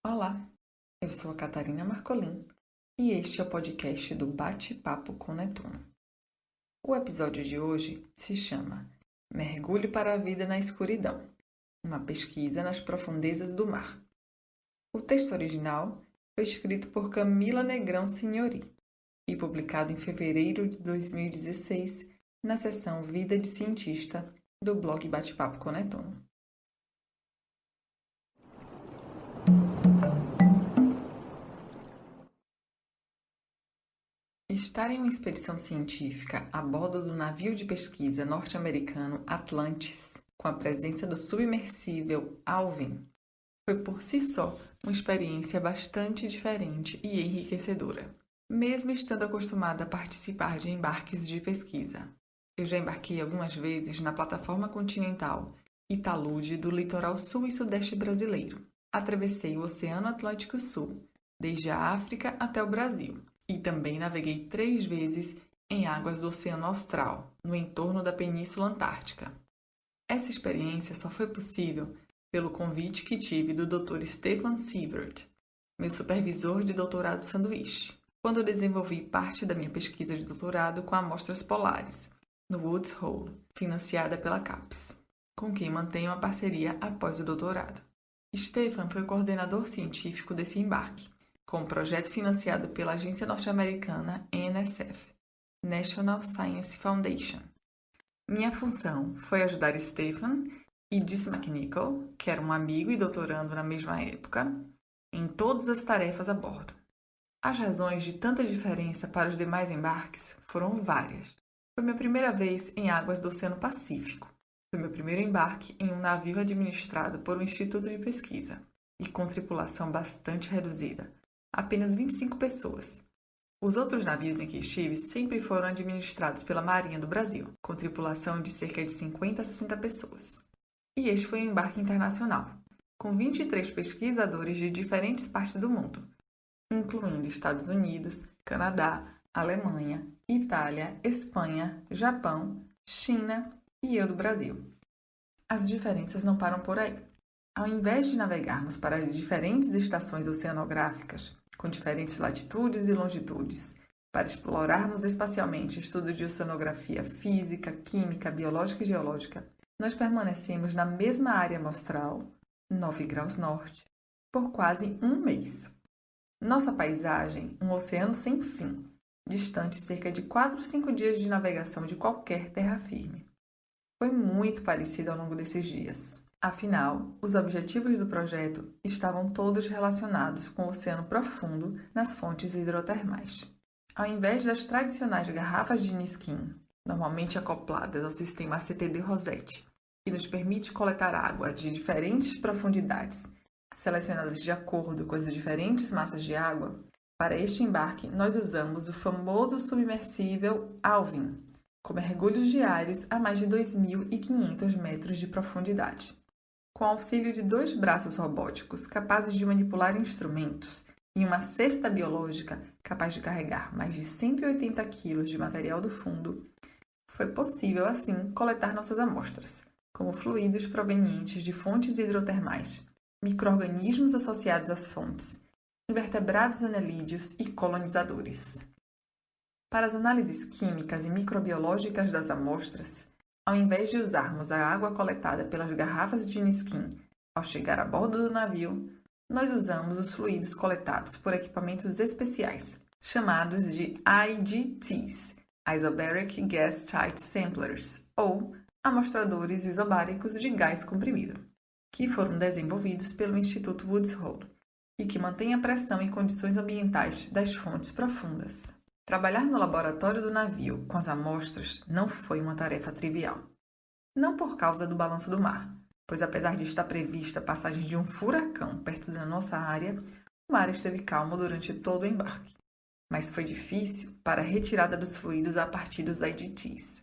Olá, eu sou a Catarina Marcolin e este é o podcast do Bate-Papo com Netuno. O episódio de hoje se chama Mergulho para a Vida na Escuridão, uma pesquisa nas profundezas do mar. O texto original foi escrito por Camila Negrão Signori e publicado em fevereiro de 2016 na seção Vida de Cientista do blog Bate-Papo com Netuno. Estar em uma expedição científica a bordo do navio de pesquisa norte-americano Atlantis, com a presença do submersível Alvin, foi por si só uma experiência bastante diferente e enriquecedora, mesmo estando acostumada a participar de embarques de pesquisa. Eu já embarquei algumas vezes na plataforma continental Italude do litoral sul e sudeste brasileiro. Atravessei o Oceano Atlântico Sul, desde a África até o Brasil. E também naveguei 3 vezes em águas do Oceano Austral, no entorno da Península Antártica. Essa experiência só foi possível pelo convite que tive do Dr. Stefan Sievert, meu supervisor de doutorado sanduíche, quando eu desenvolvi parte da minha pesquisa de doutorado com amostras polares, no Woods Hole, financiada pela CAPES, com quem mantenho uma parceria após o doutorado. Stefan foi o coordenador científico desse embarque, com um projeto financiado pela agência norte-americana NSF, National Science Foundation. Minha função foi ajudar Stefan e Jess McNichol, que era um amigo e doutorando na mesma época, em todas as tarefas a bordo. As razões de tanta diferença para os demais embarques foram várias. Foi minha primeira vez em águas do Oceano Pacífico. Foi meu primeiro embarque em um navio administrado por um instituto de pesquisa e com tripulação bastante reduzida. Apenas 25 pessoas. Os outros navios em que estive sempre foram administrados pela Marinha do Brasil, com tripulação de cerca de 50 a 60 pessoas. E este foi um embarque internacional, com 23 pesquisadores de diferentes partes do mundo, incluindo Estados Unidos, Canadá, Alemanha, Itália, Espanha, Japão, China e eu do Brasil. As diferenças não param por aí. Ao invés de navegarmos para diferentes estações oceanográficas, com diferentes latitudes e longitudes, para explorarmos espacialmente estudos de oceanografia física, química, biológica e geológica, nós permanecemos na mesma área amostral, 9 graus norte, por quase um mês. Nossa paisagem, um oceano sem fim, distante cerca de 4 ou 5 dias de navegação de qualquer terra firme. Foi muito parecido ao longo desses dias. Afinal, os objetivos do projeto estavam todos relacionados com o oceano profundo nas fontes hidrotermais. Ao invés das tradicionais garrafas de Niskin, normalmente acopladas ao sistema ACTD Rosette, que nos permite coletar água de diferentes profundidades, selecionadas de acordo com as diferentes massas de água, para este embarque nós usamos o famoso submersível Alvin, com mergulhos diários a mais de 2.500 metros de profundidade. Com auxílio de 2 braços robóticos capazes de manipular instrumentos e uma cesta biológica capaz de carregar mais de 180 kg de material do fundo, foi possível, assim, coletar nossas amostras, como fluidos provenientes de fontes hidrotermais, micro-organismos associados às fontes, invertebrados anelídeos e colonizadores. Para as análises químicas e microbiológicas das amostras, ao invés de usarmos a água coletada pelas garrafas de Niskin ao chegar a bordo do navio, nós usamos os fluidos coletados por equipamentos especiais, chamados de IGTs, Isobaric Gas Tight Samplers, ou amostradores isobáricos de gás comprimido, que foram desenvolvidos pelo Instituto Woods Hole e que mantêm a pressão e condições ambientais das fontes profundas. Trabalhar no laboratório do navio com as amostras não foi uma tarefa trivial. Não por causa do balanço do mar, pois apesar de estar prevista a passagem de um furacão perto da nossa área, o mar esteve calmo durante todo o embarque. Mas foi difícil para a retirada dos fluidos a partir dos IGTs.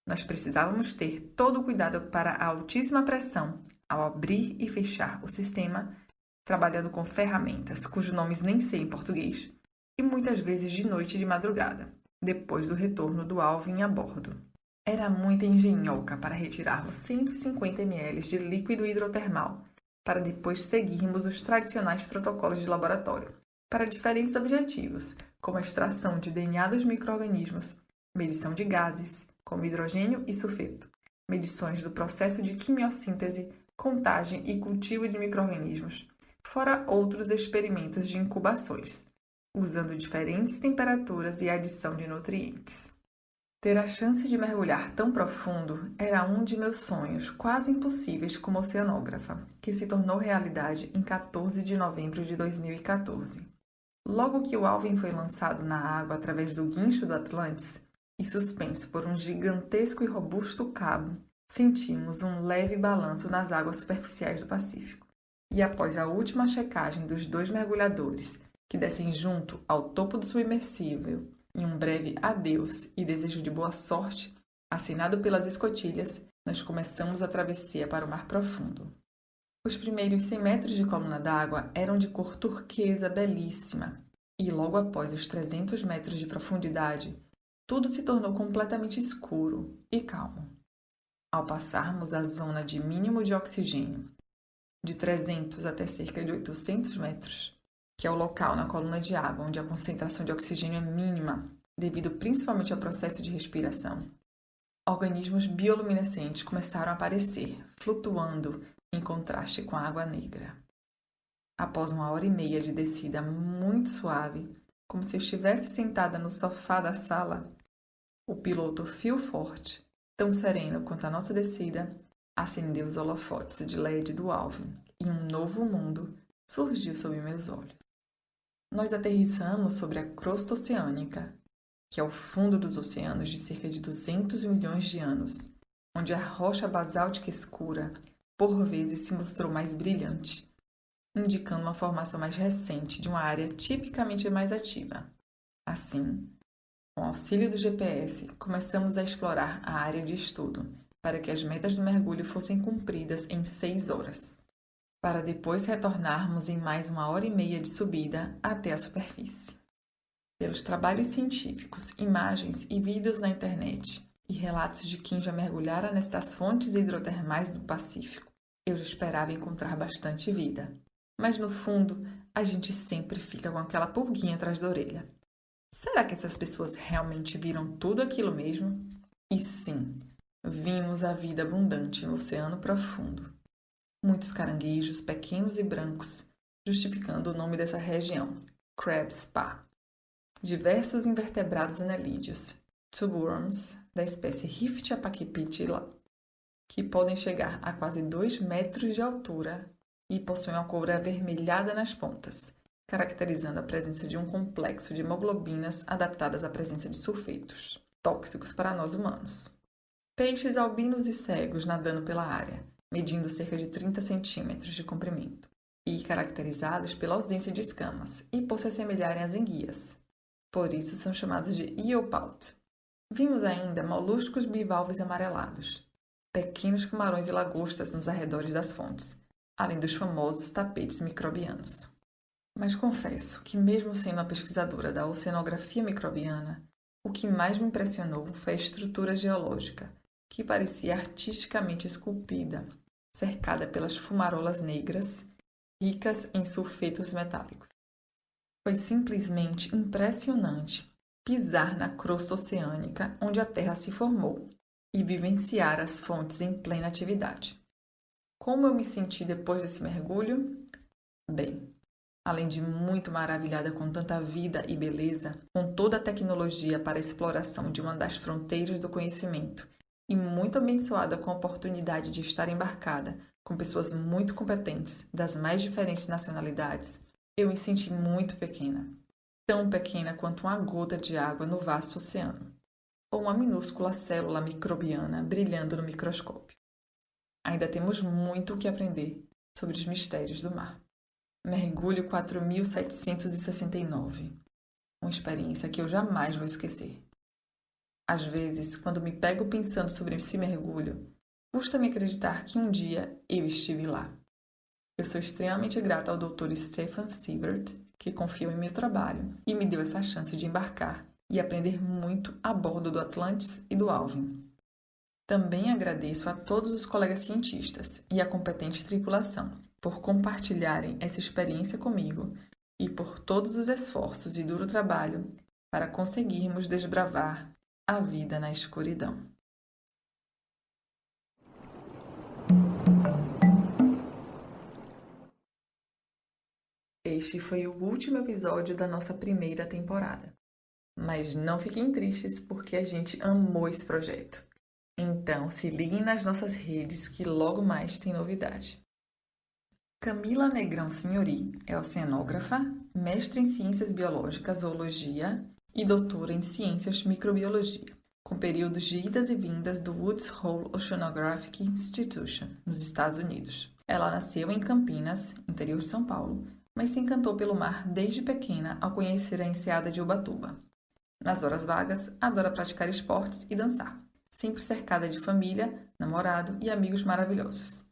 Nós precisávamos ter todo o cuidado para a altíssima pressão ao abrir e fechar o sistema, trabalhando com ferramentas cujos nomes nem sei em português, e muitas vezes de noite e de madrugada, depois do retorno do Alvin a bordo. Era muita engenhoca para retirarmos 150 ml de líquido hidrotermal para depois seguirmos os tradicionais protocolos de laboratório, para diferentes objetivos, como a extração de DNA dos micro-organismos, medição de gases, como hidrogênio e sulfeto, medições do processo de quimiossíntese, contagem e cultivo de micro-organismos, fora outros experimentos de incubações, usando diferentes temperaturas e adição de nutrientes. Ter a chance de mergulhar tão profundo era um de meus sonhos quase impossíveis como oceanógrafa, que se tornou realidade em 14 de novembro de 2014. Logo que o Alvin foi lançado na água através do guincho do Atlantis e suspenso por um gigantesco e robusto cabo, sentimos um leve balanço nas águas superficiais do Pacífico. E após a última checagem dos 2 mergulhadores, que descem junto ao topo do submersível, em um breve adeus e desejo de boa sorte, assinado pelas escotilhas, nós começamos a travessia para o mar profundo. Os primeiros 100 metros de coluna d'água eram de cor turquesa belíssima, e logo após os 300 metros de profundidade, tudo se tornou completamente escuro e calmo. Ao passarmos a zona de mínimo de oxigênio, de 300 até cerca de 800 metros, que é o local na coluna de água onde a concentração de oxigênio é mínima, devido principalmente ao processo de respiração, organismos bioluminescentes começaram a aparecer, flutuando em contraste com a água negra. Após 1h30 de descida muito suave, como se eu estivesse sentada no sofá da sala, o piloto Phil Fort, tão sereno quanto a nossa descida, acendeu os holofotes de LED do Alvin e um novo mundo surgiu sob meus olhos. Nós aterrissamos sobre a crosta oceânica, que é o fundo dos oceanos de cerca de 200 milhões de anos, onde a rocha basáltica escura, por vezes, se mostrou mais brilhante, indicando uma formação mais recente de uma área tipicamente mais ativa. Assim, com o auxílio do GPS, começamos a explorar a área de estudo, para que as metas do mergulho fossem cumpridas em 6 horas, para depois retornarmos em mais 1h30 de subida até a superfície. Pelos trabalhos científicos, imagens e vídeos na internet e relatos de quem já mergulhara nestas fontes hidrotermais do Pacífico, eu já esperava encontrar bastante vida. Mas no fundo, a gente sempre fica com aquela pulguinha atrás da orelha. Será que essas pessoas realmente viram tudo aquilo mesmo? E sim, vimos a vida abundante no oceano profundo. Muitos caranguejos pequenos e brancos, justificando o nome dessa região, Crab Spa. Diversos invertebrados anelídeos, tubworms, da espécie Riftia-Pachypitila, que podem chegar a quase 2 metros de altura e possuem uma cor avermelhada nas pontas, caracterizando a presença de um complexo de hemoglobinas adaptadas à presença de sulfetos, tóxicos para nós humanos. Peixes albinos e cegos nadando pela área, medindo cerca de 30 centímetros de comprimento, e caracterizados pela ausência de escamas e por se assemelharem às enguias. Por isso são chamados de eopout. Vimos ainda moluscos bivalves amarelados, pequenos camarões e lagostas nos arredores das fontes, além dos famosos tapetes microbianos. Mas confesso que, mesmo sendo uma pesquisadora da oceanografia microbiana, o que mais me impressionou foi a estrutura geológica, que parecia artisticamente esculpida, cercada pelas fumarolas negras, ricas em sulfetos metálicos. Foi simplesmente impressionante pisar na crosta oceânica onde a Terra se formou e vivenciar as fontes em plena atividade. Como eu me senti depois desse mergulho? Bem, além de muito maravilhada com tanta vida e beleza, com toda a tecnologia para a exploração de uma das fronteiras do conhecimento e muito abençoada com a oportunidade de estar embarcada com pessoas muito competentes das mais diferentes nacionalidades, eu me senti muito pequena, tão pequena quanto uma gota de água no vasto oceano, ou uma minúscula célula microbiana brilhando no microscópio. Ainda temos muito o que aprender sobre os mistérios do mar. Mergulho 4769. Uma experiência que eu jamais vou esquecer. Às vezes, quando me pego pensando sobre esse mergulho, custa-me acreditar que um dia eu estive lá. Eu sou extremamente grata ao Dr. Stefan Siebert, que confiou em meu trabalho e me deu essa chance de embarcar e aprender muito a bordo do Atlantis e do Alvin. Também agradeço a todos os colegas cientistas e a competente tripulação, por compartilharem essa experiência comigo e por todos os esforços e duro trabalho para conseguirmos desbravar a vida na escuridão. Este foi o último episódio da nossa primeira temporada. Mas não fiquem tristes porque a gente amou esse projeto. Então, se liguem nas nossas redes que logo mais tem novidade. Camila Negrão Senhori é oceanógrafa, mestre em Ciências Biológicas, Zoologia e doutora em Ciências Microbiologia, com períodos de idas e vindas do Woods Hole Oceanographic Institution, nos Estados Unidos. Ela nasceu em Campinas, interior de São Paulo, mas se encantou pelo mar desde pequena ao conhecer a enseada de Ubatuba. Nas horas vagas, adora praticar esportes e dançar, sempre cercada de família, namorado e amigos maravilhosos.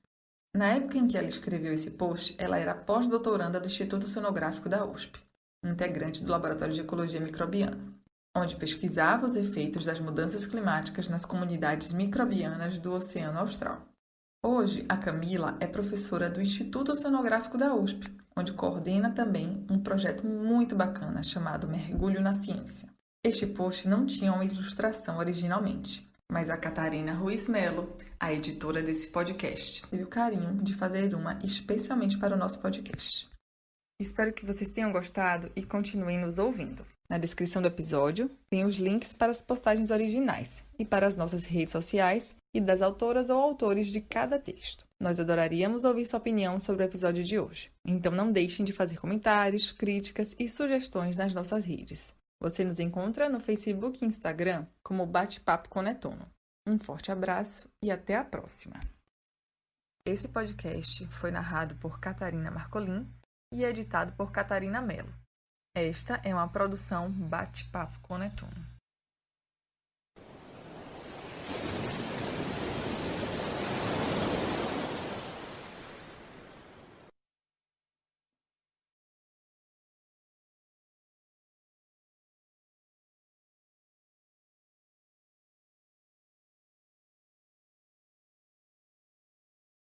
Na época em que ela escreveu esse post, ela era pós-doutoranda do Instituto Oceanográfico da USP, integrante do Laboratório de Ecologia Microbiana, onde pesquisava os efeitos das mudanças climáticas nas comunidades microbianas do Oceano Austral. Hoje, a Camila é professora do Instituto Oceanográfico da USP, onde coordena também um projeto muito bacana chamado Mergulho na Ciência. Este post não tinha uma ilustração originalmente, mas a Catarina Ruiz Melo, a editora desse podcast, teve o carinho de fazer uma especialmente para o nosso podcast. Espero que vocês tenham gostado e continuem nos ouvindo. Na descrição do episódio tem os links para as postagens originais e para as nossas redes sociais e das autoras ou autores de cada texto. Nós adoraríamos ouvir sua opinião sobre o episódio de hoje. Então não deixem de fazer comentários, críticas e sugestões nas nossas redes. Você nos encontra no Facebook e Instagram como Bate-Papo com Netuno. Um forte abraço e até a próxima! Esse podcast foi narrado por Catarina Marcolin e editado por Catarina Mello. Esta é uma produção Bate-Papo com Netuno.